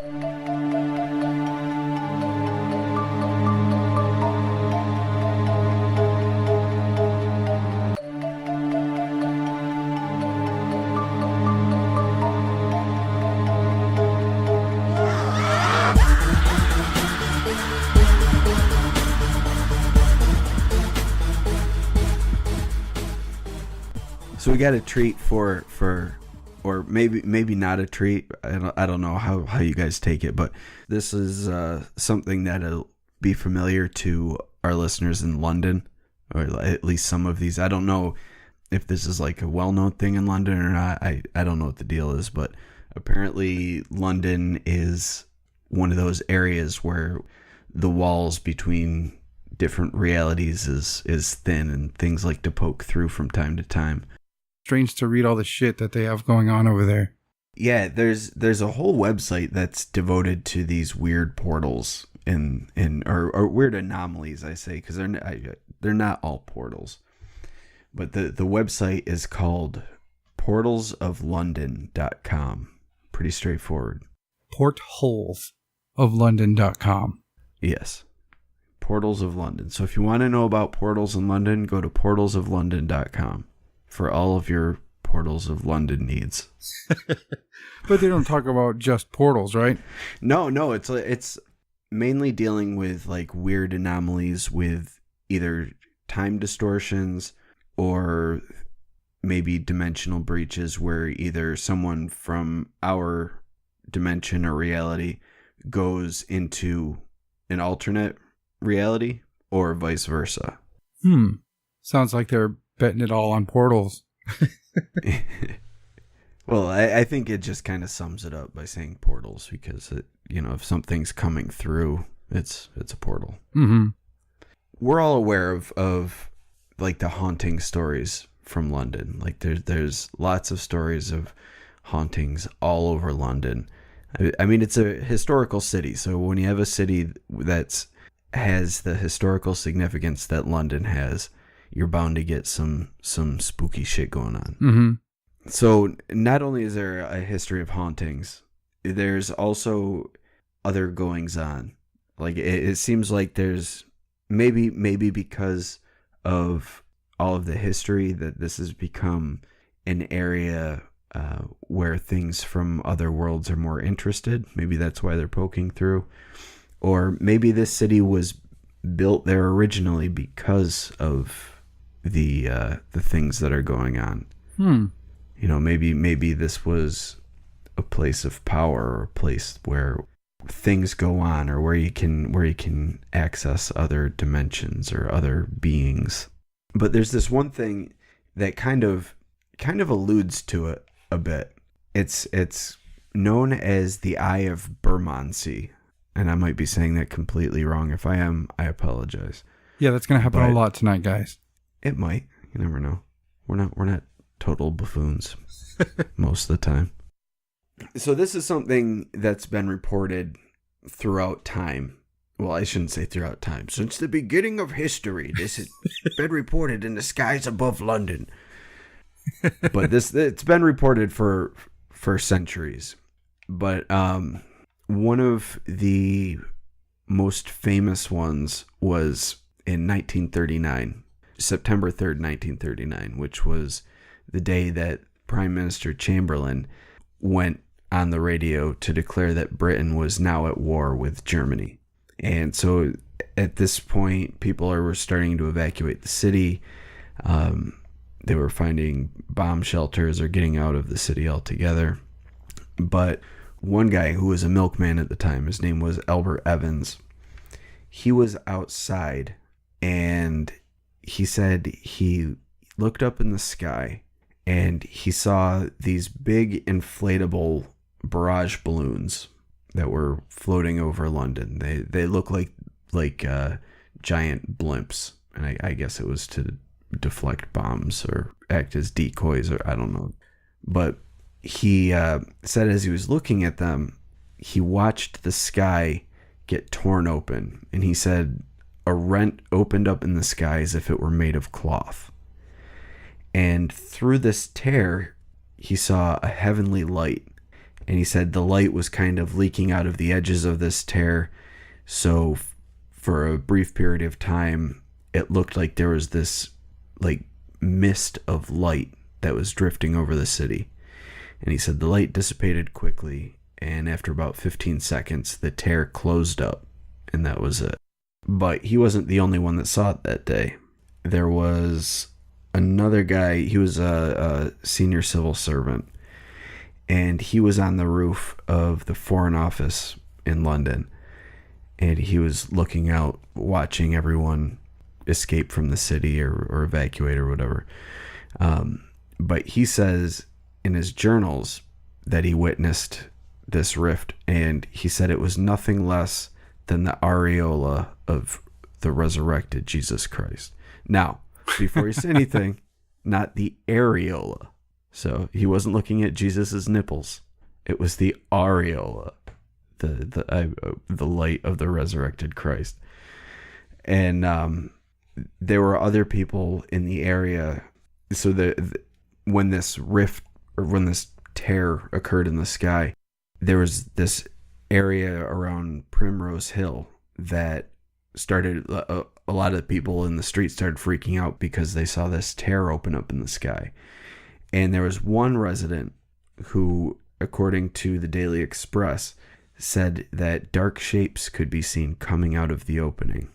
So we got a treat for or maybe not a treat. I don't know how you guys take it, but this is something that'll be familiar to our listeners in London, or at least some of these. I don't know if this is like a well-known thing in London or not. I don't know what the deal is, but apparently London is one of those areas where the walls between different realities is thin and things like to poke through from time to time. Strange to read all the shit that they have going on over there. Yeah, there's a whole website that's devoted to these weird portals or weird anomalies, I say, because they're not all portals. But the website is called portalsoflondon.com. Pretty straightforward. Portholesoflondon.com. Yes. Portals of London. So if you want to know about portals in London, go to portalsoflondon.com for all of your Portals of London needs. But they don't talk about just portals, right? No, it's mainly dealing with like weird anomalies with either time distortions or maybe dimensional breaches where either someone from our dimension or reality goes into an alternate reality or vice versa. Sounds like they're betting it all on portals. Well, I think it just kind of sums it up by saying portals because, if something's coming through, it's a portal. Mm-hmm. We're all aware of like the haunting stories from London. Like there's lots of stories of hauntings all over London. I mean, it's a historical city. So when you have a city that has the historical significance that London has, you're bound to get some spooky shit going on. Mm-hmm. So not only is there a history of hauntings, there's also other goings on. Like it seems like there's maybe because of all of the history that this has become an area where things from other worlds are more interested. Maybe that's why they're poking through. Or maybe this city was built there originally because of the things that are going on. Maybe this was a place of power or a place where things go on, or where you can access other dimensions or other beings. But there's this one thing that kind of alludes to it a bit. It's known as the Eye of Bermondsey, and I might be saying that completely wrong. If I am, I apologize. Yeah, that's gonna happen a lot tonight, guys. It might. You never know. We're not total buffoons most of the time. So this is something that's been reported throughout time. Well, I shouldn't say throughout time. Since the beginning of history, this has been reported in the skies above London. But it's been reported for centuries. But one of the most famous ones was in 1939. September 3rd, 1939, which was the day that Prime Minister Chamberlain went on the radio to declare that Britain was now at war with Germany. And so at this point, people were starting to evacuate the city. They were finding bomb shelters or getting out of the city altogether. But one guy who was a milkman at the time, his name was Albert Evans, he was outside and he said he looked up in the sky and he saw these big inflatable barrage balloons that were floating over London. They look like giant blimps, and I guess it was to deflect bombs or act as decoys, or I don't know. But he said as he was looking at them, he watched the sky get torn open, and he said a rent opened up in the sky as if it were made of cloth. And through this tear, he saw a heavenly light, And he said the light was kind of leaking out of the edges of this tear. So for a brief period of time, it looked like there was this like mist of light that was drifting over the city. And he said the light dissipated quickly, and after about 15 seconds, the tear closed up, and that was it. But he wasn't the only one that saw it that day. There was another guy, he was a senior civil servant, and he was on the roof of the Foreign Office in London, and he was looking out, watching everyone escape from the city or evacuate or whatever. But he says in his journals that he witnessed this rift, and he said it was nothing less than the aureola of the resurrected Jesus Christ. Now, before you say anything, not the areola. So he wasn't looking at Jesus's nipples. It was the aureola, the light of the resurrected Christ. And there were other people in the area. So when this rift, or when this tear occurred in the sky, there was this area around Primrose Hill that started, a lot of the people in the street started freaking out because they saw this tear open up in the sky. And there was one resident who, according to the Daily Express, said that dark shapes could be seen coming out of the opening.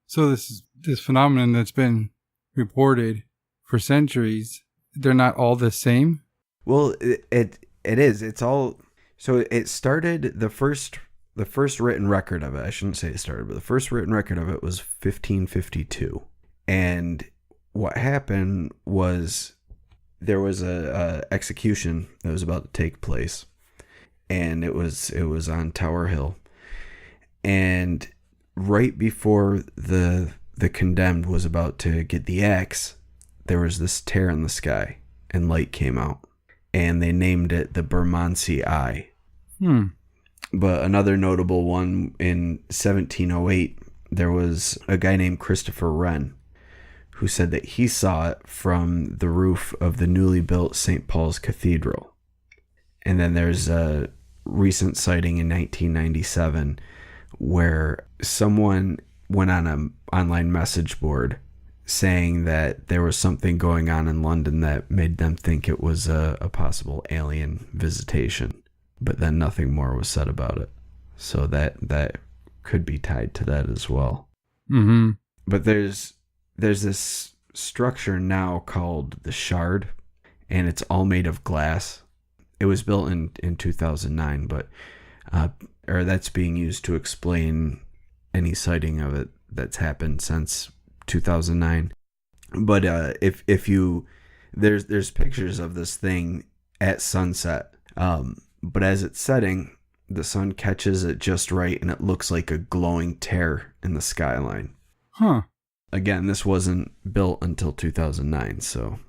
So this phenomenon that's been reported for centuries, they're not all the same? Well, it is. It's all. So it started, the first written record of it, I shouldn't say it started, but the first written record of it was 1552. And what happened was there was a execution that was about to take place, and it was on Tower Hill. And right before the condemned was about to get the axe, there was this tear in the sky, and light came out. And they named it the Bermondsey Eye. But another notable one, in 1708, there was a guy named Christopher Wren who said that he saw it from the roof of the newly built St. Paul's Cathedral. And then there's a recent sighting in 1997 where someone went on an online message board saying that there was something going on in London that made them think it was a possible alien visitation, but then nothing more was said about it. So that could be tied to that as well. Mm-hmm. But there's this structure now called the Shard, and it's all made of glass. It was built in 2009, but or that's being used to explain any sighting of it that's happened since 2009. But if you there's pictures of this thing at sunset, but as it's setting, the sun catches it just right, and it looks like a glowing tear in the skyline. Again, this wasn't built until 2009, so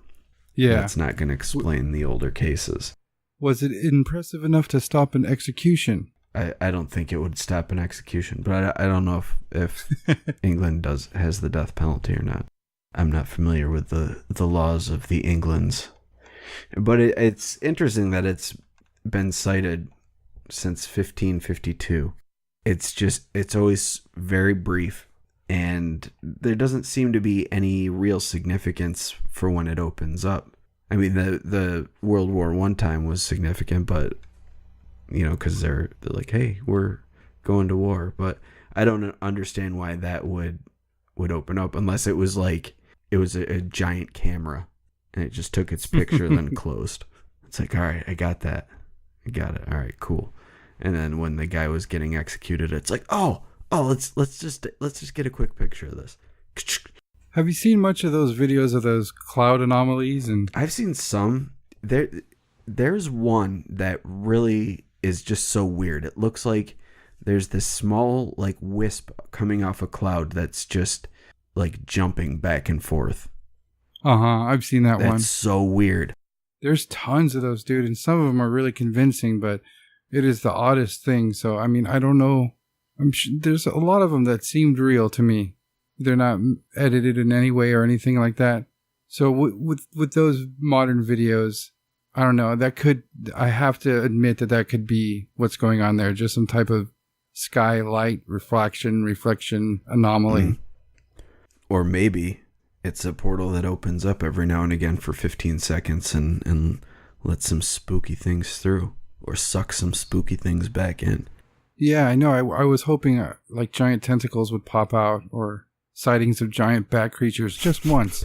that's not going to explain the older cases. Was it impressive enough to stop an execution? I don't think it would stop an execution, but I don't know if England has the death penalty or not. I'm not familiar with the laws of the Englands. But it's interesting that it's been cited since 1552. It's always very brief, and there doesn't seem to be any real significance for when it opens up. I mean, the World War I time was significant, but because they're like, hey, we're going to war. But I don't understand why that would open up, unless it was like it was a giant camera and it just took its picture then closed. It's like, all right, I got that. I got it. All right, cool. And then when the guy was getting executed, it's like, oh, let's just get a quick picture of this. Have you seen much of those videos of those cloud anomalies? And I've seen some. There's one that really is just so weird. It looks like there's this small like wisp coming off a cloud that's just like jumping back and forth. I've seen that one. That's so weird. There's tons of those, dude, and some of them are really convincing, but it is the oddest thing. So, I mean, I don't know. I'm sure there's a lot of them that seemed real to me. They're not edited in any way or anything like that. So with those modern videos, I don't know. I have to admit that could be what's going on there. Just some type of skylight reflection anomaly. Mm. Or maybe it's a portal that opens up every now and again for 15 seconds and lets some spooky things through, or sucks some spooky things back in. Yeah, I know. I was hoping like giant tentacles would pop out, or sightings of giant bat creatures just once.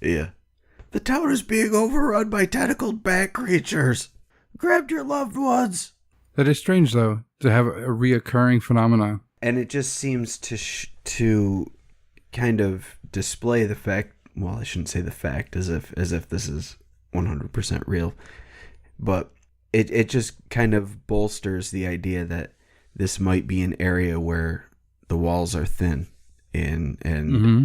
Yeah. The town is being overrun by tentacled bat creatures. Grab your loved ones. That is strange, though, to have a reoccurring phenomenon. And it just seems to kind of display the fact, well, I shouldn't say the fact as if this is 100% real, but it just kind of bolsters the idea that this might be an area where the walls are thin and Mm-hmm.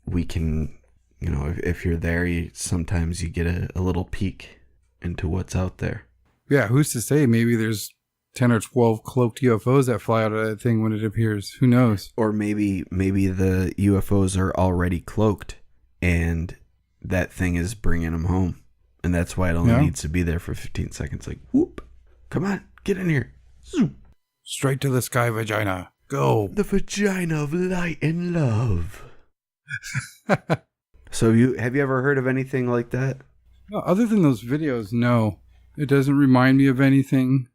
we can, you know, if you're there, sometimes you get a little peek into what's out there. Yeah, who's to say? Maybe there's 10 or 12 cloaked UFOs that fly out of that thing when it appears. Who knows? Or maybe the UFOs are already cloaked and that thing is bringing them home. And that's why it only needs to be there for 15 seconds. Like, whoop, come on, get in here. Zoom. Straight to the sky, vagina. Go. The vagina of light and love. So have you ever heard of anything like that? No, other than those videos, no. It doesn't remind me of anything.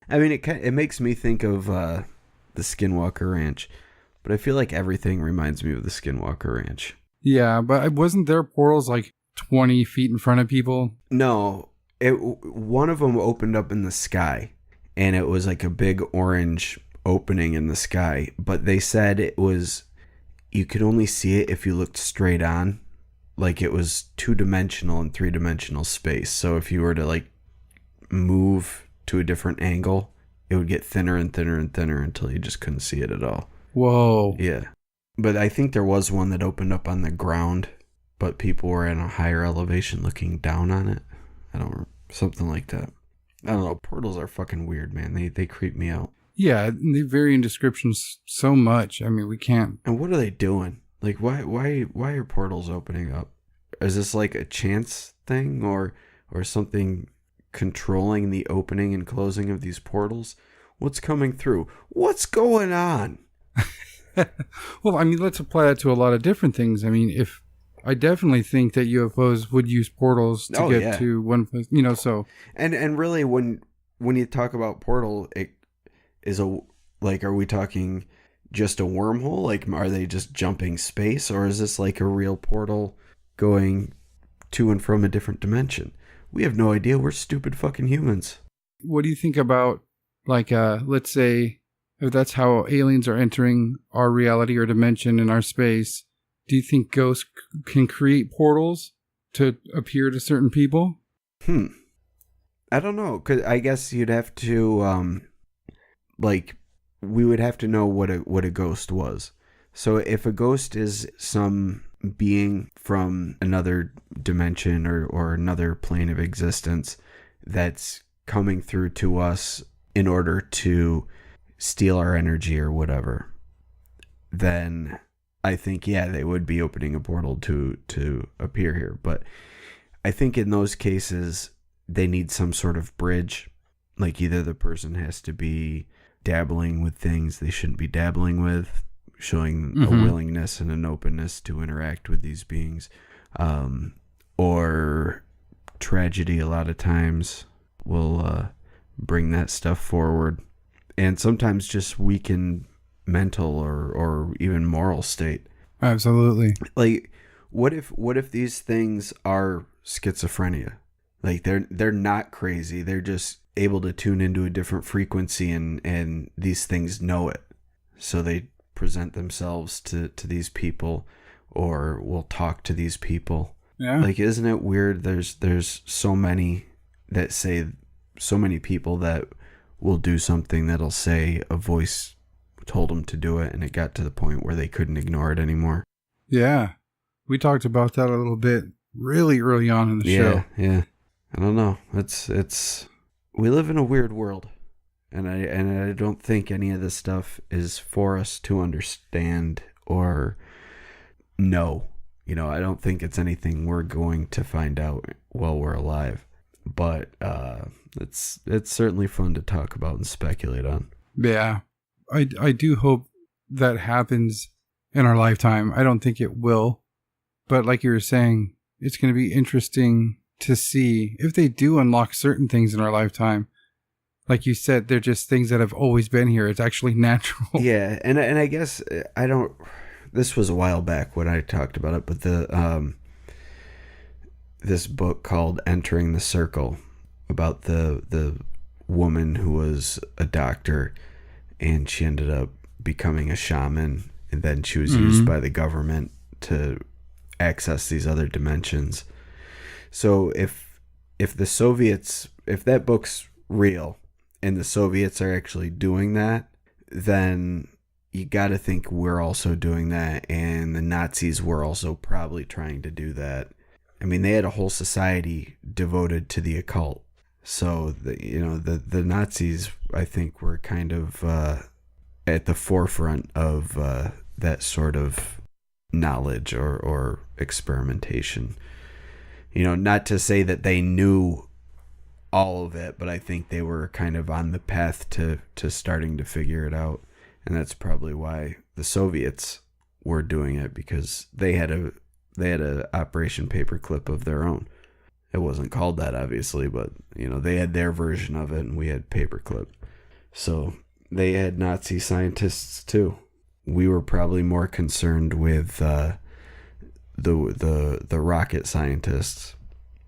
I mean, it makes me think of the Skinwalker Ranch, but I feel like everything reminds me of the Skinwalker Ranch. Yeah, but wasn't there portals like 20 feet in front of people? No, one of them opened up in the sky, and it was like a big orange opening in the sky, but they said it was, you could only see it if you looked straight on, like it was 2-dimensional and 3-dimensional space. So if you were to like move to a different angle, it would get thinner and thinner and thinner until you just couldn't see it at all. Whoa. Yeah. But I think there was one that opened up on the ground, but people were in a higher elevation looking down on it. Something like that. I don't know. Portals are fucking weird, man. They creep me out. Yeah, they vary in descriptions so much. I mean, we can't. And what are they doing? Like, why are portals opening up? Is this like a chance thing or something controlling the opening and closing of these portals? What's coming through? What's going on? Well, I mean, let's apply that to a lot of different things. I mean, I definitely think that UFOs would use portals to get to one place, you know, so. And really, when you talk about portal, it is are we talking just a wormhole? Like, are they just jumping space, or is this like a real portal going to and from a different dimension? We have no idea. We're stupid fucking humans. What do you think about, like, let's say, if that's how aliens are entering our reality or dimension in our space, do you think ghosts can create portals to appear to certain people? I don't know, because I guess you'd have to, we would have to know what a ghost was. So if a ghost is some being from another dimension or another plane of existence that's coming through to us in order to steal our energy or whatever, then I think, they would be opening a portal to appear here. But I think in those cases, they need some sort of bridge. Like, either the person has to be dabbling with things they shouldn't be dabbling with, showing a willingness and an openness to interact with these beings. Or tragedy a lot of times will bring that stuff forward. And sometimes just weaken mental or even moral state. Absolutely. Like, what if these things are schizophrenia? Like, they're not crazy. They're just able to tune into a different frequency, and these things know it. So they present themselves to these people, or will talk to these people. Yeah. Like, isn't it weird? There's so many that say, so many people that will do something that'll say a voice told them to do it, and it got to the point where they couldn't ignore it anymore. Yeah. We talked about that a little bit really early on in the show. Yeah. I don't know. It's we live in a weird world, and I don't think any of this stuff is for us to understand or know. I don't think it's anything we're going to find out while we're alive. But it's certainly fun to talk about and speculate on. Yeah. I do hope that happens in our lifetime. I don't think it will. But like you were saying, it's going to be interesting to see if they do unlock certain things in our lifetime. Like you said, they're just things that have always been here. It's actually natural. Yeah, and I guess I don't. This was a while back when I talked about it, but this book called "Entering the Circle" about the woman who was a doctor, and she ended up becoming a shaman, and then she was used by the government to access these other dimensions. So if the Soviets, if that book's real and the Soviets are actually doing that, then you got to think we're also doing that, and the Nazis were also probably trying to do that. I mean, they had a whole society devoted to the occult. So the Nazis, I think, were kind of at the forefront of that sort of knowledge or experimentation. Not to say that they knew all of it, but I think they were kind of on the path to starting to figure it out. And that's probably why the Soviets were doing it, because they had a Operation Paperclip of their own. It wasn't called that, obviously, but they had their version of it, and we had Paperclip. So they had Nazi scientists too. We were probably more concerned with the rocket scientists.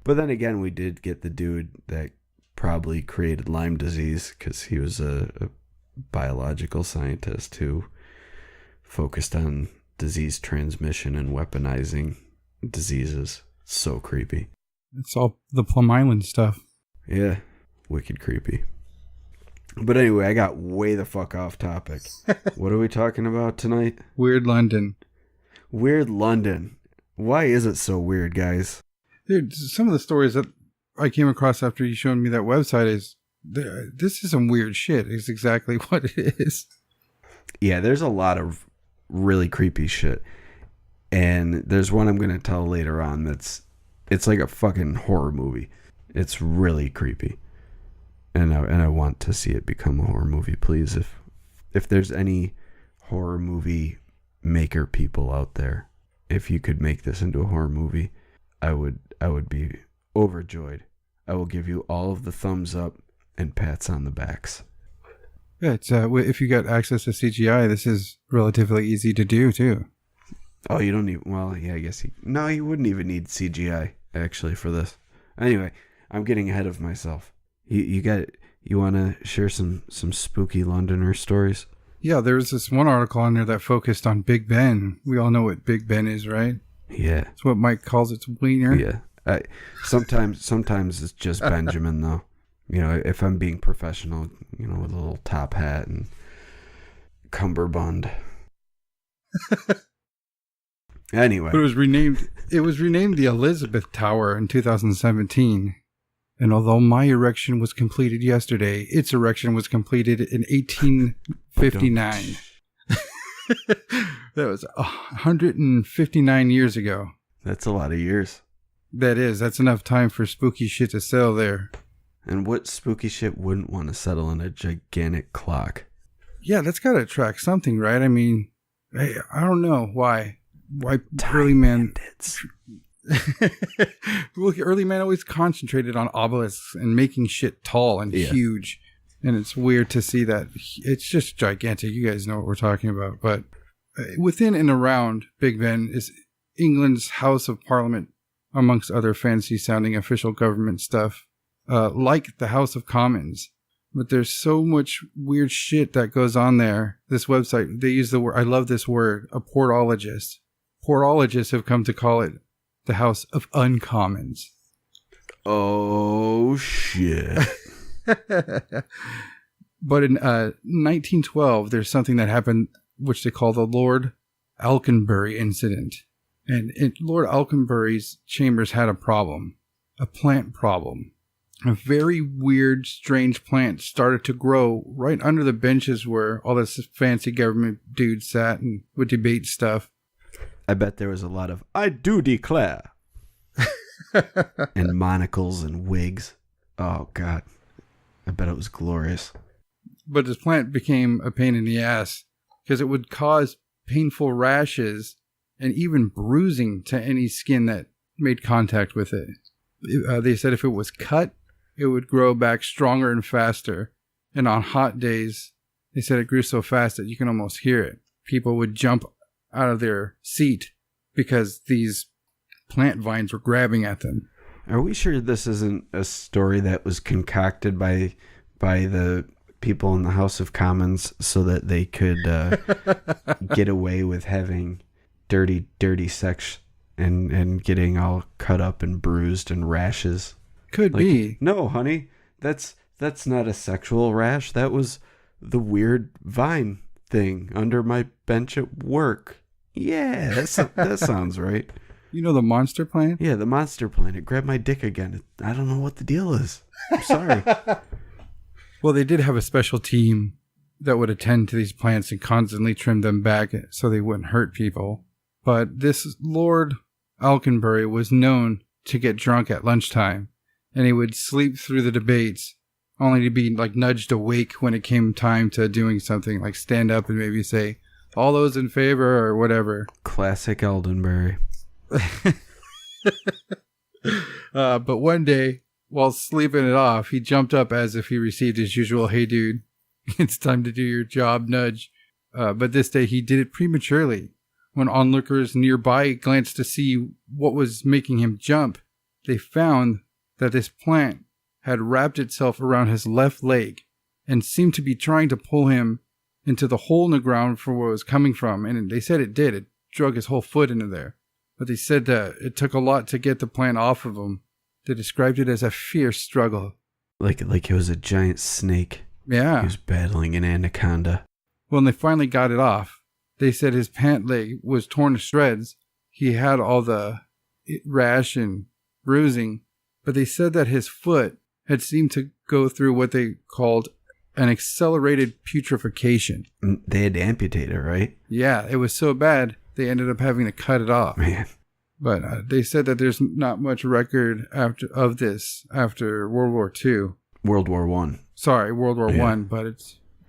But then again, we did get the dude that probably created Lyme disease, because he was a biological scientist who focused on disease transmission and weaponizing diseases. So creepy. It's all the Plum Island stuff. Yeah, wicked creepy. But anyway, I got way the fuck off topic. What are we talking about tonight? Weird London. Weird London. Why is it so weird, guys? Dude, some of the stories that I came across after you showed me that website this is some weird shit. It's exactly what it is. Yeah, there's a lot of really creepy shit. And there's one I'm going to tell later on it's like a fucking horror movie. It's really creepy. And I want to see it become a horror movie, please. If there's any horror movie maker people out there, if you could make this into a horror movie, I would be overjoyed. I will give you all of the thumbs up and pats on the backs. Yeah, it's if you got access to CGI, this is relatively easy to do too. Oh, you don't need. Well, yeah, I guess you wouldn't even need CGI actually for this. Anyway, I'm getting ahead of myself. You want to share some spooky Londoner stories? Yeah, there's this one article on there that focused on Big Ben. We all know what Big Ben is, right? Yeah. It's what Mike calls its wiener. Yeah. Sometimes it's just Benjamin, though. If I'm being professional, with a little top hat and cummerbund. Anyway. But it was renamed the Elizabeth Tower in 2017. And although my erection was completed yesterday, its erection was completed in 1859. That was 159 years ago. That's a lot of years. That's enough time for spooky shit to settle there. And what spooky shit wouldn't want to settle in a gigantic clock? Yeah, that's got to attract something, right? I mean, I don't know why early man... Look, early man always concentrated on obelisks and making shit tall and huge. And it's weird to see that. It's just gigantic. You guys know what we're talking about. But within and around Big Ben is England's House of Parliament, amongst other fancy-sounding official government stuff, like the House of Commons. But there's so much weird shit that goes on there. This website, they use the word, I love this word, a portologist. Portologists have come to call it the House of Uncommons. Oh, shit. But in 1912, there's something that happened, which they call the Lord Alconbury incident. And Lord Alconbury's chambers had a problem, a plant problem. A very weird, strange plant started to grow right under the benches where all this fancy government dudes sat and would debate stuff. I bet there was a lot of "I do declare" and monocles and wigs. Oh God, I bet it was glorious. But this plant became a pain in the ass because it would cause painful rashes and even bruising to any skin that made contact with it. They said if it was cut, it would grow back stronger and faster. And on hot days, they said it grew so fast that you can almost hear it. People would jump out of their seat because these plant vines were grabbing at them. Are we sure this isn't a story that was concocted by the people in the House of Commons so that they could get away with having dirty sex and getting all cut up and bruised and rashes? Could be. No, honey, that's not a sexual rash. That was the weird vine thing under my bench at work. Yeah, that sounds right. You know the monster plant? Yeah, the monster plant. It grabbed my dick again. I don't know what the deal is. I'm sorry. Well, they did have a special team that would attend to these plants and constantly trim them back so they wouldn't hurt people. But this Lord Alconbury was known to get drunk at lunchtime, and he would sleep through the debates, only to be like nudged awake when it came time to doing something, like stand up and maybe say, "All those in favor," or whatever. Classic Aldenbury. But one day, while sleeping it off, he jumped up as if he received his usual "Hey dude, it's time to do your job" nudge. But this day he did it prematurely. When onlookers nearby glanced to see what was making him jump, they found that this plant had wrapped itself around his left leg and seemed to be trying to pull him into the hole in the ground for where it was coming from. And they said it did. It drug his whole foot into there. But they said that it took a lot to get the plant off of him. They described it as a fierce struggle. Like it was a giant snake. Yeah. He was battling an anaconda. When they finally got it off, they said his pant leg was torn to shreds. He had all the rash and bruising, but they said that his foot had seemed to go through what they called an accelerated putrefaction. They had to amputate it, right? Yeah, it was so bad, they ended up having to cut it off. Man. But they said that there's not much record of this after World War II. World War I. Sorry, World War I,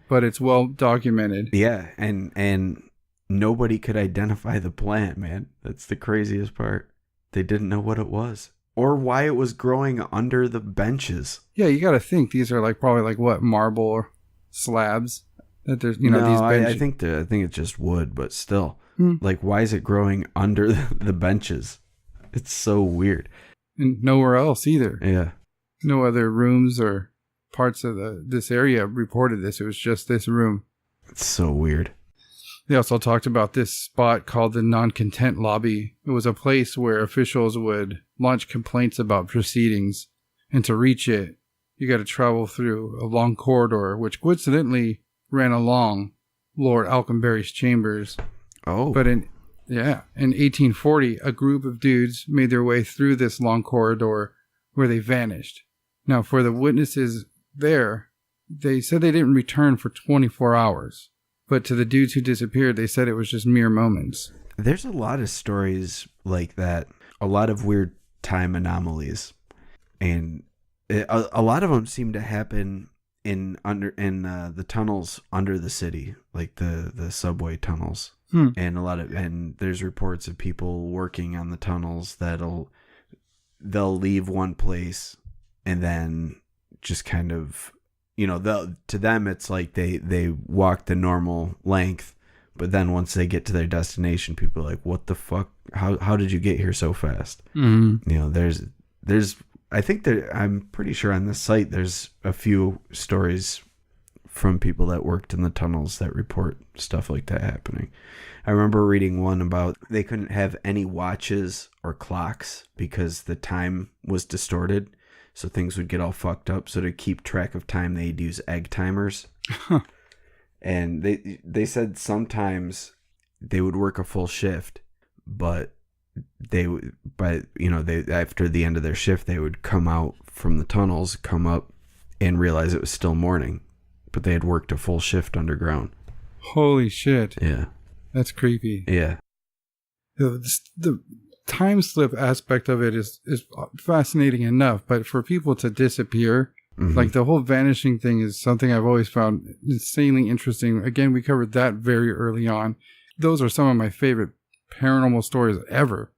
but it's well documented. Yeah, and nobody could identify the plant, man. That's the craziest part. They didn't know what it was or why it was growing under the benches. Yeah, you got to think these are probably what, marble slabs that there's these benches. I think it's just wood, but still. Why is it growing under the benches? It's so weird. And nowhere else either. Yeah. No other rooms or parts of this area reported this. It was just this room. It's so weird. They also talked about this spot called the Non-Content Lobby. It was a place where officials would launch complaints about proceedings. And to reach it, you got to travel through a long corridor, which coincidentally ran along Lord Alconbury's chambers. Oh. But in 1840, a group of dudes made their way through this long corridor where they vanished. Now, for the witnesses there, they said they didn't return for 24 hours. But to the dudes who disappeared, they said it was just mere moments. There's a lot of stories like that. A lot of weird time anomalies. And a lot of them seem to happen in the tunnels under the city, like the subway tunnels. And there's reports of people working on the tunnels they'll leave one place and then just kind of, to them it's like they walk the normal length, but then once they get to their destination, people are like, what the fuck? How did you get here so fast? Mm-hmm. There's I think that I'm pretty sure on this site there's a few stories from people that worked in the tunnels that report stuff like that happening. I remember reading one about they couldn't have any watches or clocks because the time was distorted, so things would get all fucked up. So to keep track of time, they'd use egg timers. And they said sometimes they would work a full shift, but after the end of their shift, they would come out from the tunnels, come up, and realize it was still morning, but they had worked a full shift underground. Holy shit. Yeah. That's creepy. Yeah. The time slip aspect of it is fascinating enough, but for people to disappear, like the whole vanishing thing is something I've always found insanely interesting. Again, we covered that very early on. Those are some of my favorite paranormal stories ever.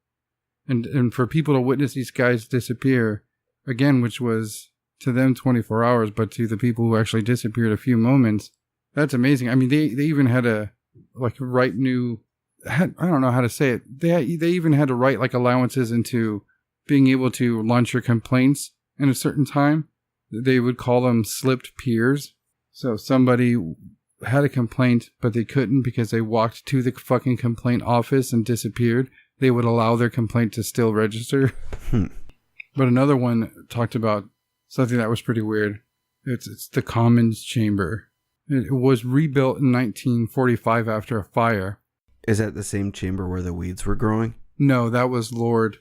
And for people to witness these guys disappear, again, which was to them 24 hours, but to the people who actually disappeared a few moments, that's amazing. I mean, they even had I don't know how to say it. They even had to write like allowances into being able to launch your complaints in a certain time. They would call them slipped peers. So if somebody had a complaint, but they couldn't because they walked to the fucking complaint office and disappeared, they would allow their complaint to still register. But another one talked about something that was pretty weird. It's the Commons Chamber. It was rebuilt in 1945 after a fire. Is that the same chamber where the weeds were growing? No, that was Lord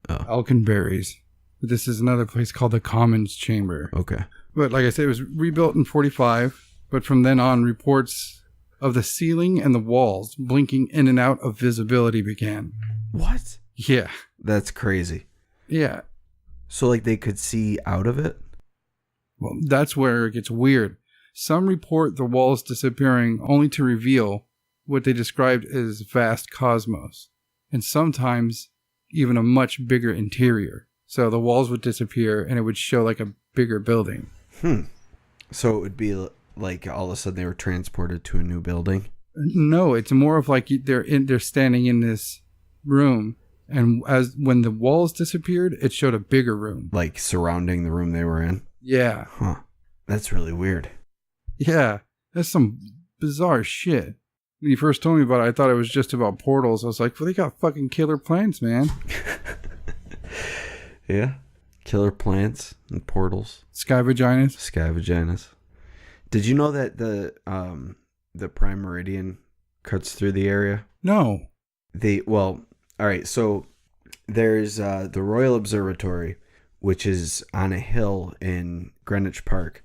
Alconbury's. This is another place called the Commons Chamber. Okay. But like I said, it was rebuilt in 45. But from then on, reports of the ceiling and the walls blinking in and out of visibility began. What? Yeah. That's crazy. Yeah. So like they could see out of it? Well, that's where it gets weird. Some report the walls disappearing only to reveal what they described as vast cosmos, and sometimes even a much bigger interior. So the walls would disappear and it would show like a bigger building. So it would be like all of a sudden they were transported to a new building? No, it's more of like they're standing in this room, and when the walls disappeared, it showed a bigger room. Like surrounding the room they were in? Yeah. Huh. That's really weird. Yeah. That's some bizarre shit. When you first told me about it, I thought it was just about portals. I was like, well, they got fucking killer plants, man. Yeah. Killer plants and portals. Sky vaginas. Sky vaginas. Did you know that the Prime Meridian cuts through the area? No. All right, so there's the Royal Observatory, which is on a hill in Greenwich Park.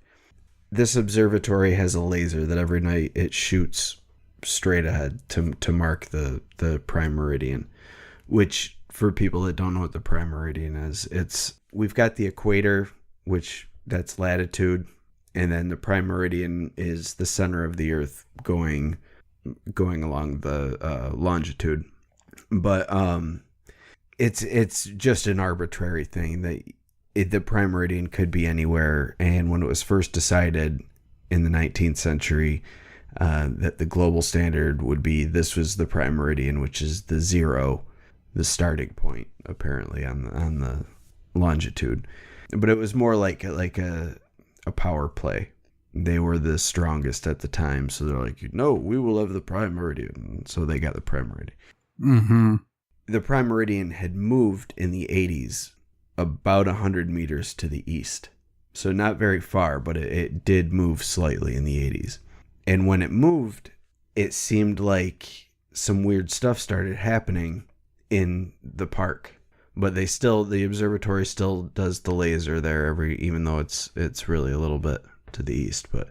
This observatory has a laser that every night it shoots straight ahead to mark the Prime Meridian, which for people that don't know what the Prime Meridian is, we've got the equator, which that's latitude, and then the Prime Meridian is the center of the Earth going along the longitude. But it's just an arbitrary thing that the Prime Meridian could be anywhere. And when it was first decided in the 19th century that the global standard would be, this was the Prime Meridian, which is the zero, the starting point apparently on the longitude. But it was more like a power play. They were the strongest at the time, so they're like, no, we will have the Prime Meridian. So they got the Prime Meridian. Mm-hmm. The Prime Meridian had moved in the 80s about 100 meters to the east. So not very far, but it did move slightly in the 80s. And when it moved, it seemed like some weird stuff started happening in the park. But the observatory still does the laser there even though it's really a little bit to the east. But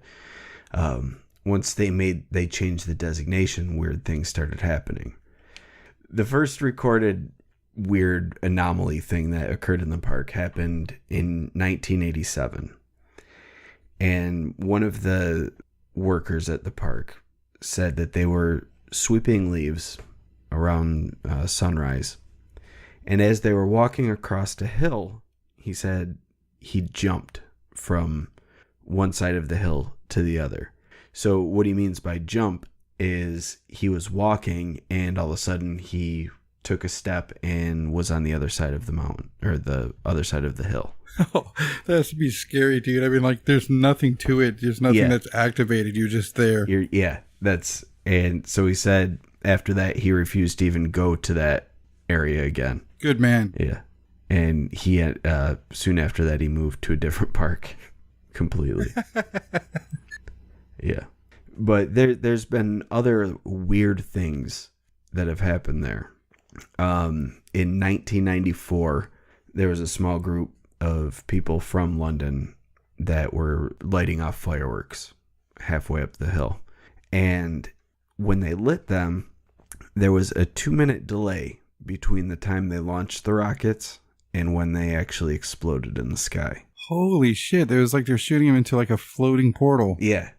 once they changed the designation, weird things started happening. The first recorded weird anomaly thing that occurred in the park happened in 1987. And one of the workers at the park said that they were sweeping leaves around sunrise. And as they were walking across a hill, he said he jumped from one side of the hill to the other. So what he means by jump is he was walking and all of a sudden he took a step and was on the other side of the mountain, or the other side of the hill. Oh, that has to be scary, dude. I mean, like, there's nothing to it. There's nothing that's activated. You're just there. And so he said after that he refused to even go to that area again. Good man. Yeah. And he had, soon after that he moved to a different park completely. Yeah. But there's been other weird things that have happened there. In 1994, there was a small group of people from London that were lighting off fireworks halfway up the hill. And when they lit them, there was a 2-minute delay between the time they launched the rockets and when they actually exploded in the sky. Holy shit. It was like they're shooting him into like a floating portal. Yeah.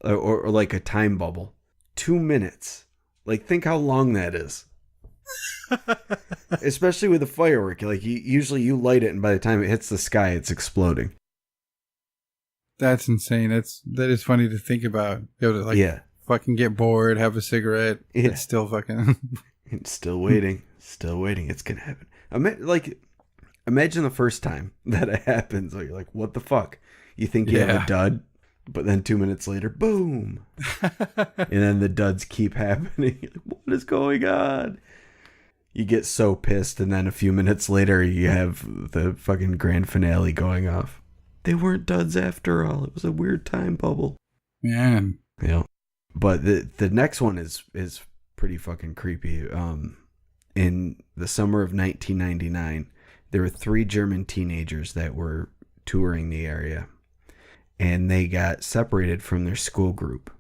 Or like a time bubble. 2 minutes. Like, think how long that is. Especially with a firework. Like, usually you light it, and by the time it hits the sky, it's exploding. That's insane. That is funny to think about. Be able to like fucking get bored, have a cigarette. Yeah. It's still fucking... It's still waiting. Still waiting. It's gonna happen. Imagine the first time that it happens. Like, you're like, what the fuck? You think you have a dud, but then 2 minutes later, boom. And then the duds keep happening. Like, what is going on? You get so pissed, and then a few minutes later, you have the fucking grand finale going off. They weren't duds after all. It was a weird time bubble. Man. Yeah. But the next one is pretty fucking creepy. In the summer of 1999, there were 3 German teenagers that were touring the area, and they got separated from their school group.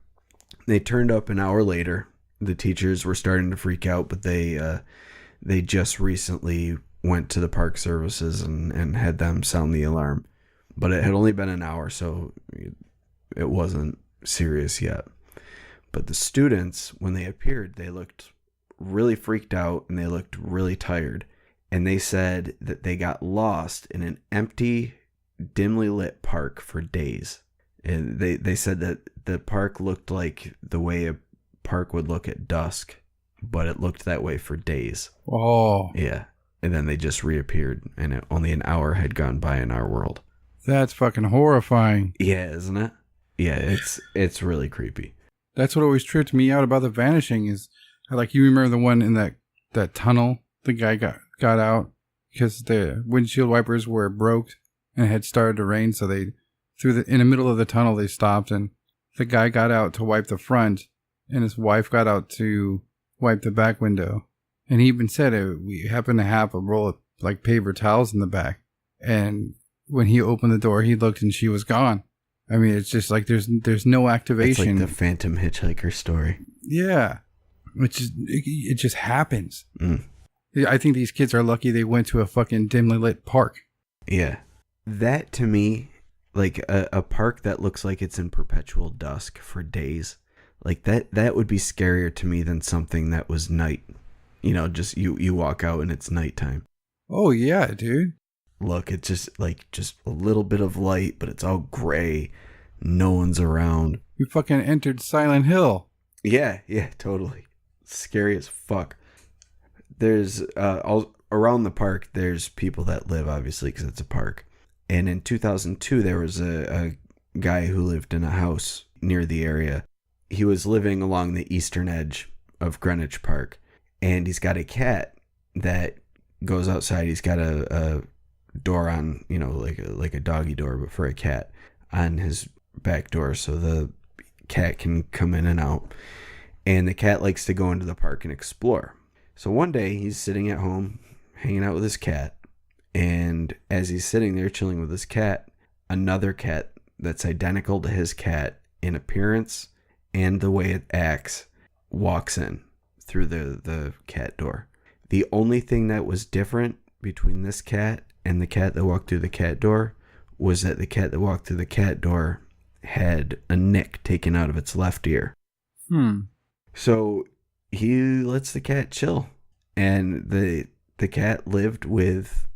They turned up an hour later. The teachers were starting to freak out, but they just recently went to the park services and had them sound the alarm. But it had only been an hour, so it wasn't serious yet. But the students, when they appeared, they looked really freaked out and they looked really tired. And they said that they got lost in an empty, dimly lit park for days. And they said that the park looked like the way a park would look at dusk, but it looked that way for days. Oh. Yeah. And then they just reappeared, and only an hour had gone by in our world. That's fucking horrifying. Yeah, isn't it? Yeah, it's really creepy. That's what always tripped me out about The Vanishing is, like, you remember the one in that tunnel? The guy got out because the windshield wipers were broke and it had started to rain, so they in the middle of the tunnel they stopped, and the guy got out to wipe the front, and his wife got out to wipe the back window. And he even said we happened to have a roll of like paper towels in the back, and when he opened the door, he looked and she was gone. I mean, it's just like there's no activation. It's like the Phantom Hitchhiker story. Yeah, it just happens. Mm. I think these kids are lucky they went to a fucking dimly lit park. Yeah, that to me, like a park that looks like it's in perpetual dusk for days, like that would be scarier to me than something that was night. You know, just you walk out and it's nighttime. Oh yeah, dude. Look, it's just a little bit of light, but it's all gray. No one's around. We fucking entered Silent Hill. Yeah, totally. Scary as fuck. There's all around the park, there's people that live, obviously, because it's a park. And in 2002, there was a guy who lived in a house near the area. He was living along the eastern edge of Greenwich Park, and he's got a cat that goes outside. He's got a door on, you know, like a doggy door, but for a cat on his back door, so the cat can come in and out. And the cat likes to go into the park and explore. So one day he's sitting at home hanging out with his cat, and as he's sitting there chilling with his cat, another cat that's identical to his cat in appearance and the way it acts walks in through the cat door. The only thing that was different between this cat and the cat that walked through the cat door was that the cat that walked through the cat door had a nick taken out of its left ear. So he lets the cat chill, and the cat lived with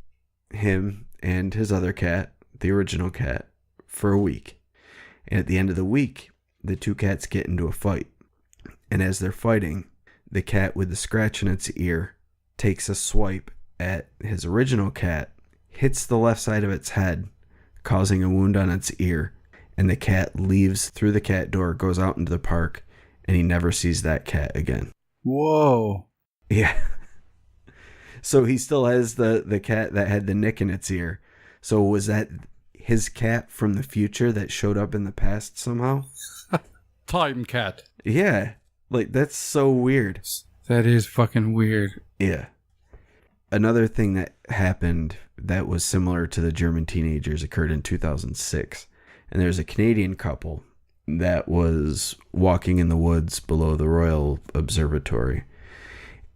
him and his other cat, the original cat, for a week. And at the end of the week, the two cats get into a fight. And as they're fighting, the cat with the scratch in its ear takes a swipe at his original cat, hits the left side of its head, causing a wound on its ear, and the cat leaves through the cat door, goes out into the park, and he never sees that cat again. Whoa. Yeah. So he still has the cat that had the nick in its ear. So was that his cat from the future that showed up in the past somehow? Time cat. Yeah. Like, that's so weird. That is fucking weird. Yeah. Another thing that happened that was similar to the German teenagers occurred in 2006. And there's a Canadian couple that was walking in the woods below the Royal Observatory.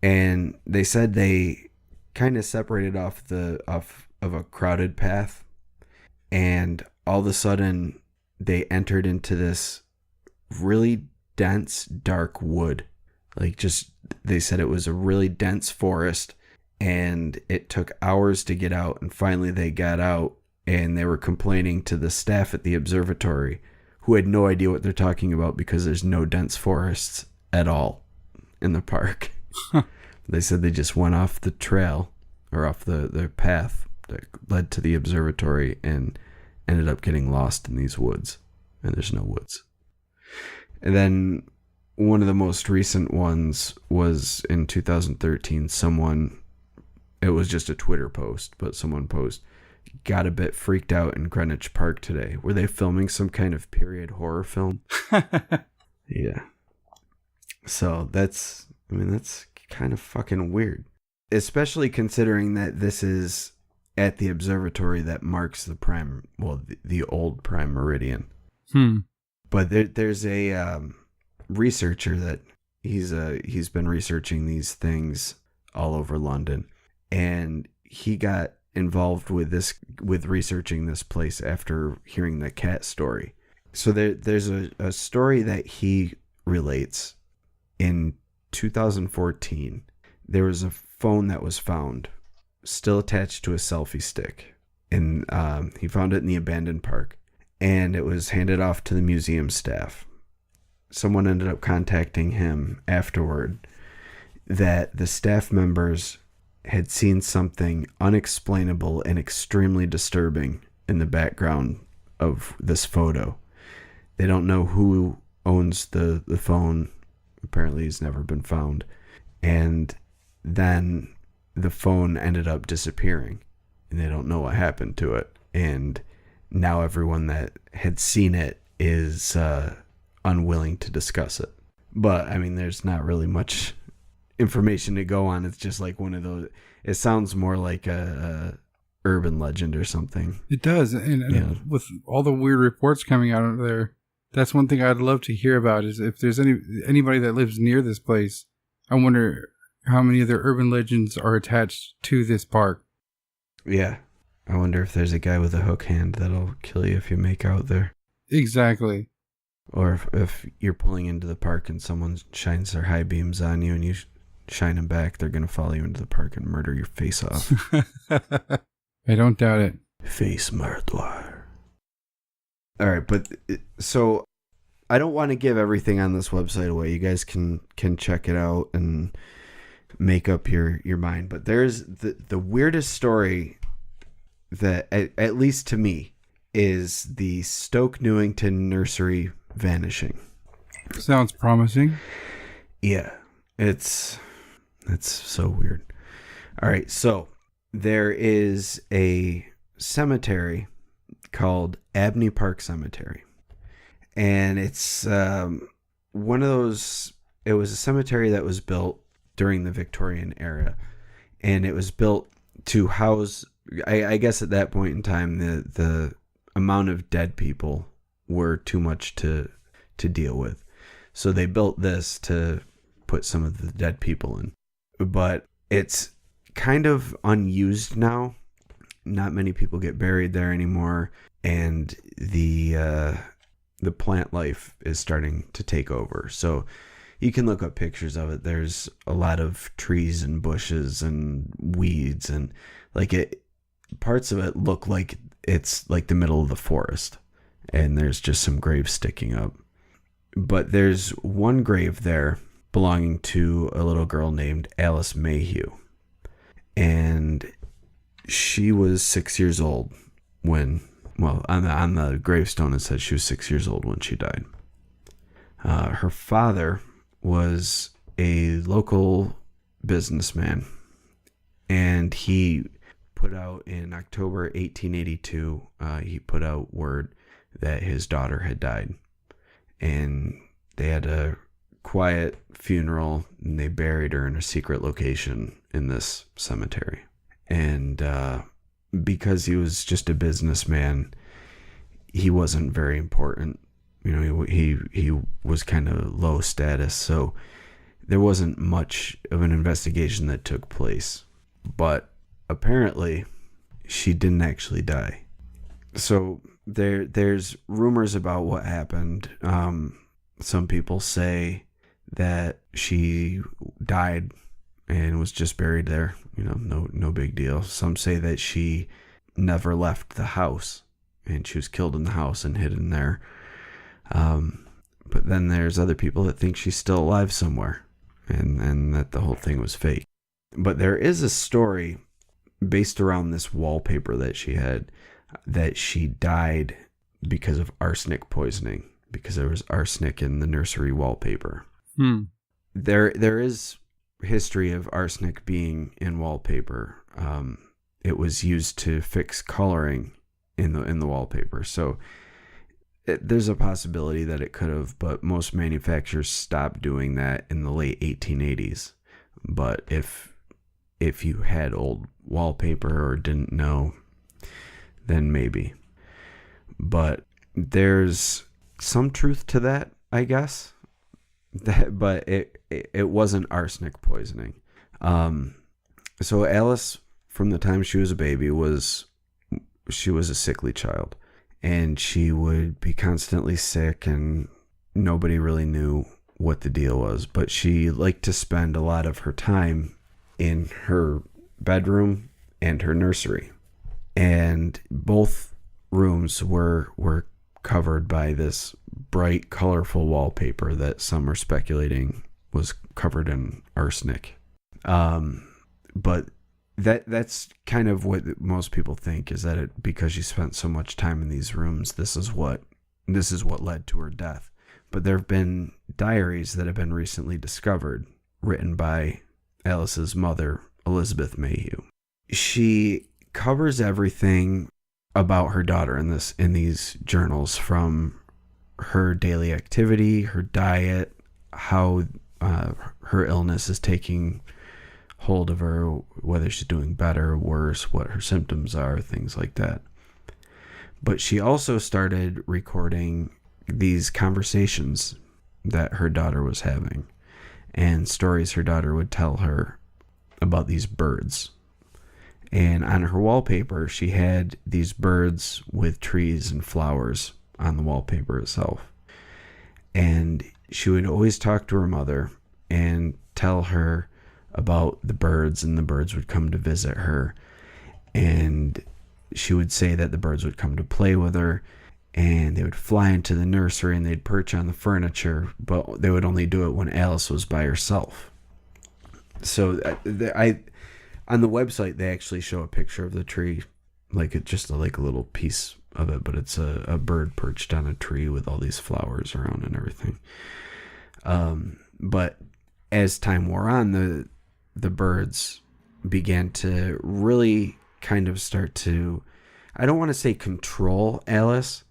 And they said they kind of separated off of a crowded path, and all of a sudden they entered into this really dense, dark wood. Like, just, they said it was a really dense forest, and it took hours to get out, and finally they got out, and they were complaining to the staff at the observatory, who had no idea what they're talking about because there's no dense forests at all in the park. They said they just went off the trail, or off the path that led to the observatory, and ended up getting lost in these woods, and there's no woods. And then one of the most recent ones was in 2013. It was just a Twitter post, but someone got a bit freaked out in Greenwich Park today. Were they filming some kind of period horror film? Yeah. So that's kind of fucking weird. Especially considering that this is at the observatory that marks the old prime meridian. But there's a researcher that he's been researching these things all over London, and he got involved with researching this place after hearing the cat story. So there's a story that he relates. In 2014, there was a phone that was found still attached to a selfie stick, and he found it in the abandoned park, and it was handed off to the museum staff. Someone ended up contacting him afterward that the staff members had seen something unexplainable and extremely disturbing in the background of this photo. They don't know who owns the phone. Apparently he's never been found. And then the phone ended up disappearing, and they don't know what happened to it. And now everyone that had seen it is unwilling to discuss it. But I mean, there's not really much information to go on. It's just like one of those, it sounds more like a urban legend or something. It does. And with all the weird reports coming out of there, that's one thing I'd love to hear about, is if there's anybody that lives near this place. I wonder how many other urban legends are attached to this park. Yeah. I wonder if there's a guy with a hook hand that'll kill you if you make out there. Exactly. Or if you're pulling into the park and someone shines their high beams on you and you shine them back, they're going to follow you into the park and murder your face off. I don't doubt it. Face murder. All right, but so I don't want to give everything on this website away. You guys can check it out and make up your mind. But there's the weirdest story that, at least to me, is the Stoke Newington nursery vanishing. Sounds promising. Yeah, it's so weird. All right, so there is a cemetery called Abney Park Cemetery, and it's one of those. It was a cemetery that was built during the Victorian era, and it was built to house, I guess at that point in time, the amount of dead people were too much to deal with, so they built this to put some of the dead people in. But it's kind of unused now. Not many people get buried there anymore, and the plant life is starting to take over. So you can look up pictures of it. There's a lot of trees and bushes and weeds, and parts of it look like it's like the middle of the forest, and there's just some graves sticking up. But there's one grave there belonging to a little girl named Alice Mayhew, and she was 6 years old when, well, on the gravestone it said she was 6 years old when she died. Her father was a local businessman, and he put out in October 1882, he put out word that his daughter had died, and they had a quiet funeral, and they buried her in a secret location in this cemetery. And because he was just a businessman, he wasn't very important. You know, he was kind of low status, so there wasn't much of an investigation that took place. But apparently, she didn't actually die. So there's rumors about what happened. Some people say that she died and was just buried there. No big deal. Some say that she never left the house and she was killed in the house and hidden there. But then there's other people that think she's still alive somewhere and that the whole thing was fake. But there is a story based around this wallpaper that she had, that she died because of arsenic poisoning, because there was arsenic in the nursery wallpaper. There is history of arsenic being in wallpaper. It was used to fix coloring in the wallpaper. So there's a possibility that it could have, but most manufacturers stopped doing that in the late 1880s. But if you had old wallpaper or didn't know, then maybe. But there's some truth to that, I guess. But it wasn't arsenic poisoning. So Alice, from the time she was a baby, she was a sickly child, and she would be constantly sick, and nobody really knew what the deal was. But she liked to spend a lot of her time in her bedroom and her nursery, and both rooms were covered by this bright, colorful wallpaper that some are speculating was covered in arsenic. But that's kind of what most people think, is that because she spent so much time in these rooms, this is what led to her death. But there have been diaries that have been recently discovered, written by Alice's mother, Elizabeth Mayhew. She covers everything about her daughter in these journals, from her daily activity, her diet, how her illness is taking hold of her, whether she's doing better or worse, what her symptoms are, things like that. But she also started recording these conversations that her daughter was having, and stories her daughter would tell her about these birds. And on her wallpaper, she had these birds with trees and flowers on the wallpaper itself. And she would always talk to her mother and tell her about the birds, and the birds would come to visit her. And she would say that the birds would come to play with her, and they would fly into the nursery and they'd perch on the furniture, but they would only do it when Alice was by herself. So on the website, they actually show a picture of the tree, just a little piece of it, but it's a bird perched on a tree with all these flowers around and everything. But as time wore on, the birds began to really kind of start to, I don't want to say control Alice,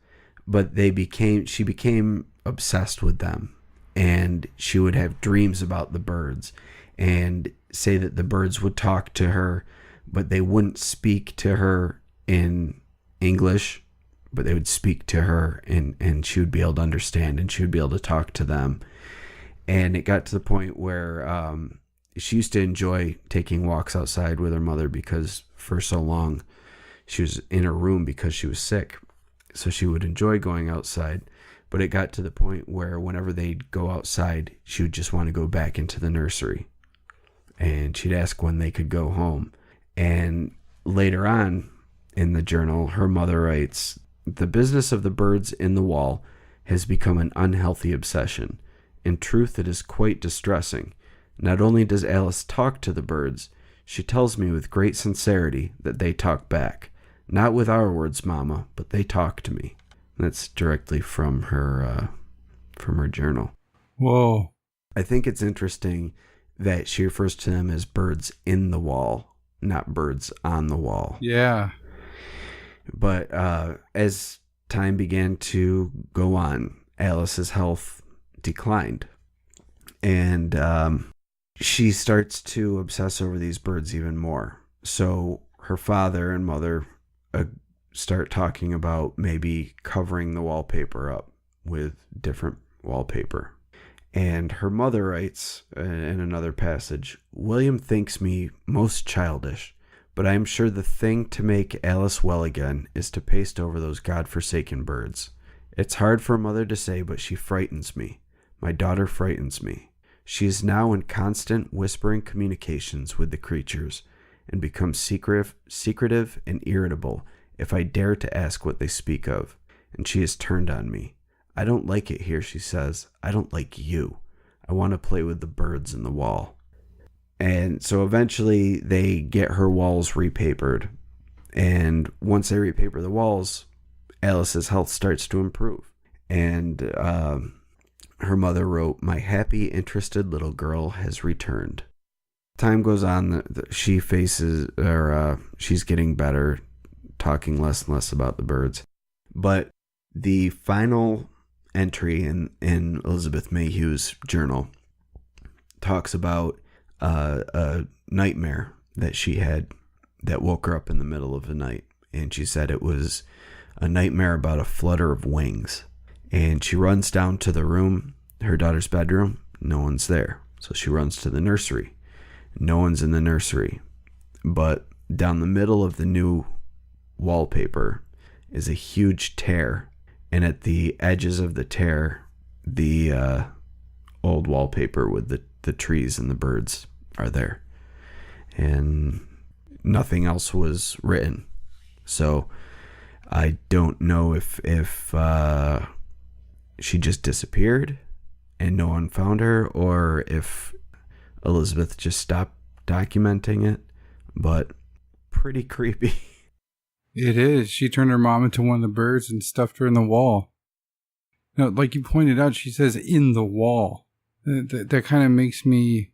but she became obsessed with them, and she would have dreams about the birds and say that the birds would talk to her, but they wouldn't speak to her in English, but they would speak to her, and she would be able to understand, and she would be able to talk to them. And it got to the point where she used to enjoy taking walks outside with her mother, because for so long she was in her room because she was sick. So she would enjoy going outside, but it got to the point where whenever they'd go outside, she would just want to go back into the nursery. And she'd ask when they could go home. And later on in the journal, her mother writes, "The business of the birds in the wall has become an unhealthy obsession. In truth, it is quite distressing. Not only does Alice talk to the birds, she tells me with great sincerity that they talk back. Not with our words, Mama, but they talk to me." And that's directly from her journal. Whoa. I think it's interesting that she refers to them as birds in the wall, not birds on the wall. Yeah. But as time began to go on, Alice's health declined. And she starts to obsess over these birds even more. So her father and mother start talking about maybe covering the wallpaper up with different wallpaper. And her mother writes in another passage, William thinks me most childish, but I am sure the thing to make Alice well again is to paste over those God-forsaken birds. It's hard for a mother to say, but she frightens me. My daughter frightens me. She is now in constant whispering communications with the creatures, and becomes secretive and irritable if I dare to ask what they speak of, and she is turned on me. I don't like it here, she says. I don't like you. I want to play with the birds in the wall. And so eventually they get her walls repapered. And once they repaper the walls, Alice's health starts to improve. And her mother wrote, my happy, interested little girl has returned. Time goes on. She faces, she's getting better, talking less and less about the birds. But the final entry in Elizabeth Mayhew's journal talks about a nightmare that she had that woke her up in the middle of the night. And she said it was a nightmare about a flutter of wings. And she runs down to the room, her daughter's bedroom. No one's there. So she runs to the nursery. No one's in the nursery. But down the middle of the new wallpaper is a huge tear. And at the edges of the tear, the old wallpaper with the trees and the birds are there. And nothing else was written. So I don't know if she just disappeared and no one found her, or if Elizabeth just stopped documenting it. But pretty creepy. It is. She turned her mom into one of the birds and stuffed her in the wall. Now, like you pointed out, she says in the wall. That kind of makes me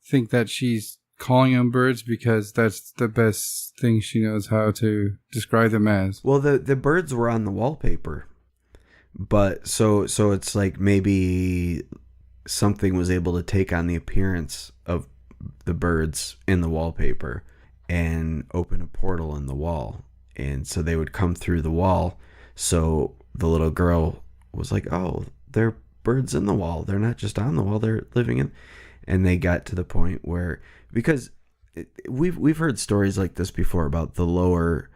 think that she's calling them birds because that's the best thing she knows how to describe them as. Well, the birds were on the wallpaper. But so it's like maybe something was able to take on the appearance of the birds in the wallpaper and open a portal in the wall. And so they would come through the wall. So the little girl was like, oh, they're birds in the wall. They're not just on the wall. They're living in. And they got to the point where, because we've heard stories like this before about the lower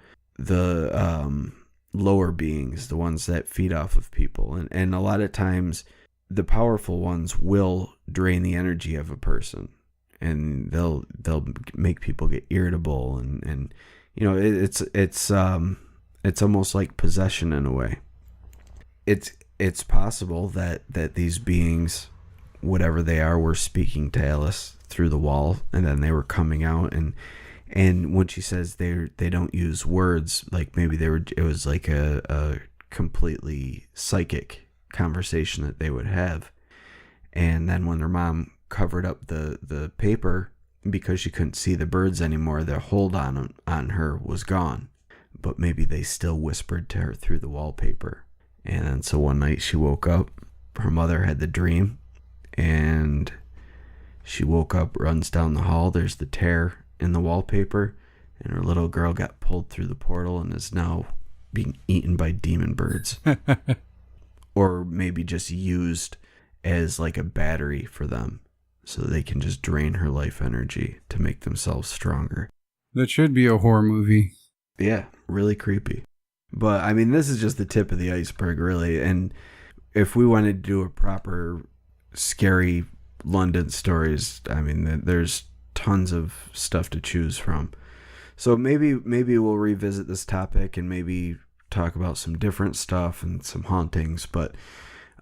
beings, the ones that feed off of people. And a lot of times the powerful ones will drain the energy of a person. And they'll make people get irritable, and you know, it's almost like possession in a way. It's possible that these beings, whatever they are, were speaking to Alice through the wall, and then they were coming out, and when she says they don't use words, like maybe it was like a completely psychic conversation that they would have, and then when their mom covered up the paper because she couldn't see the birds anymore, their hold on her was gone. But maybe they still whispered to her through the wallpaper. And then so one night she woke up, her mother had the dream, and she woke up, runs down the hall, there's the tear in the wallpaper, and her little girl got pulled through the portal and is now being eaten by demon birds. Or maybe just used as like a battery for them, so they can just drain her life energy to make themselves stronger. That should be a horror movie. Yeah, really creepy. But, I mean, this is just the tip of the iceberg, really. And if we wanted to do a proper scary London stories, I mean, there's tons of stuff to choose from. So maybe we'll revisit this topic and maybe talk about some different stuff and some hauntings. But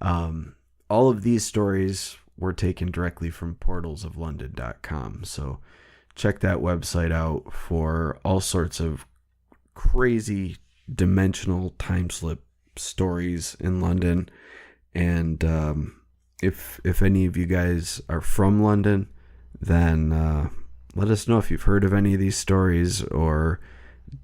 all of these stories were taken directly from portalsoflondon.com. So check that website out for all sorts of crazy dimensional time slip stories in London. And if any of you guys are from London, then let us know if you've heard of any of these stories or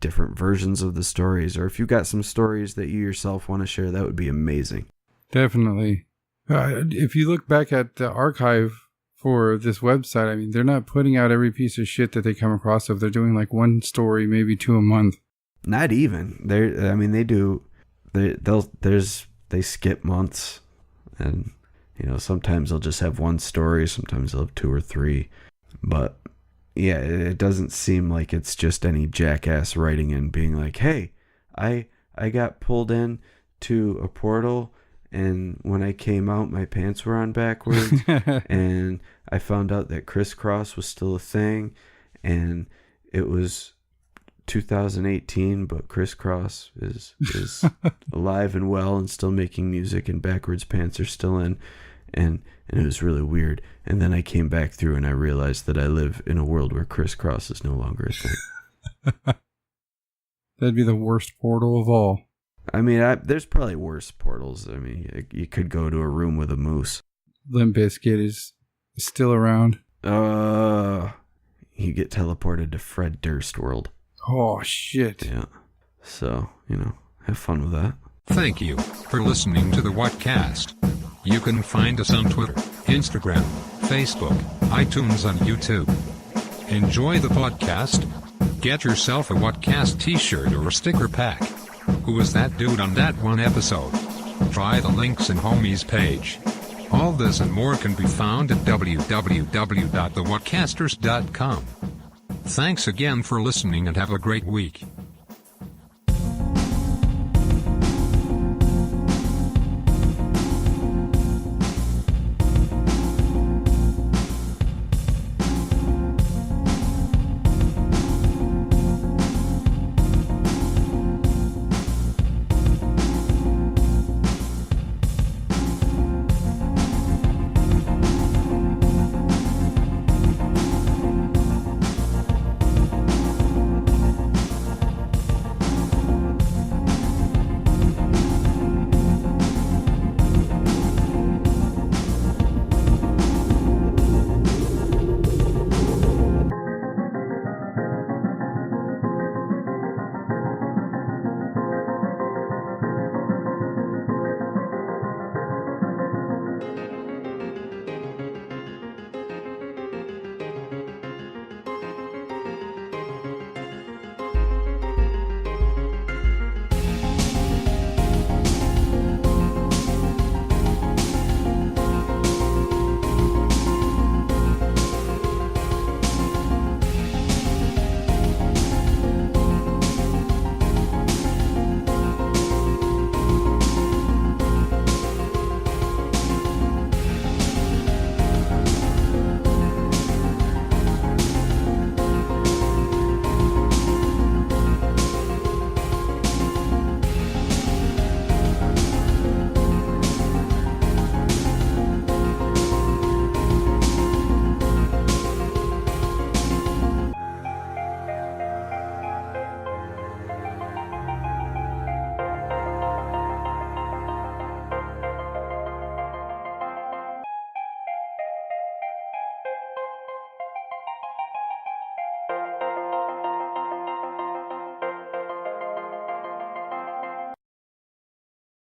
different versions of the stories, or if you've got some stories that you yourself want to share. That would be amazing. Definitely. If you look back at the archive for this website, I mean, they're not putting out every piece of shit that they come across. They're doing like one story, maybe two a month. Not even. They do. They skip months, and Sometimes they'll just have one story, sometimes they'll have two or three. But yeah, it doesn't seem like it's just any jackass writing in being like, hey, I got pulled in to a portal, and when I came out, my pants were on backwards, and I found out that crisscross was still a thing, and it was 2018, but crisscross is alive and well and still making music, and backwards pants are still in, and it was really weird. And then I came back through and I realized that I live in a world where crisscross is no longer a thing. That'd be the worst portal of all. I mean, there's probably worse portals. I mean, you could go to a room with a moose. Limp Bizkit is still around. You get teleported to Fred Durst world. Oh, shit. Yeah. So, have fun with that. Thank you for listening to the Whatcast. You can find us on Twitter, Instagram, Facebook, iTunes, and YouTube. Enjoy the podcast. Get yourself a Whatcast t-shirt or a sticker pack. Who was that dude on that one episode? Try the links in Homie's page. All this and more can be found at www.thewhatcasters.com. Thanks again for listening and have a great week.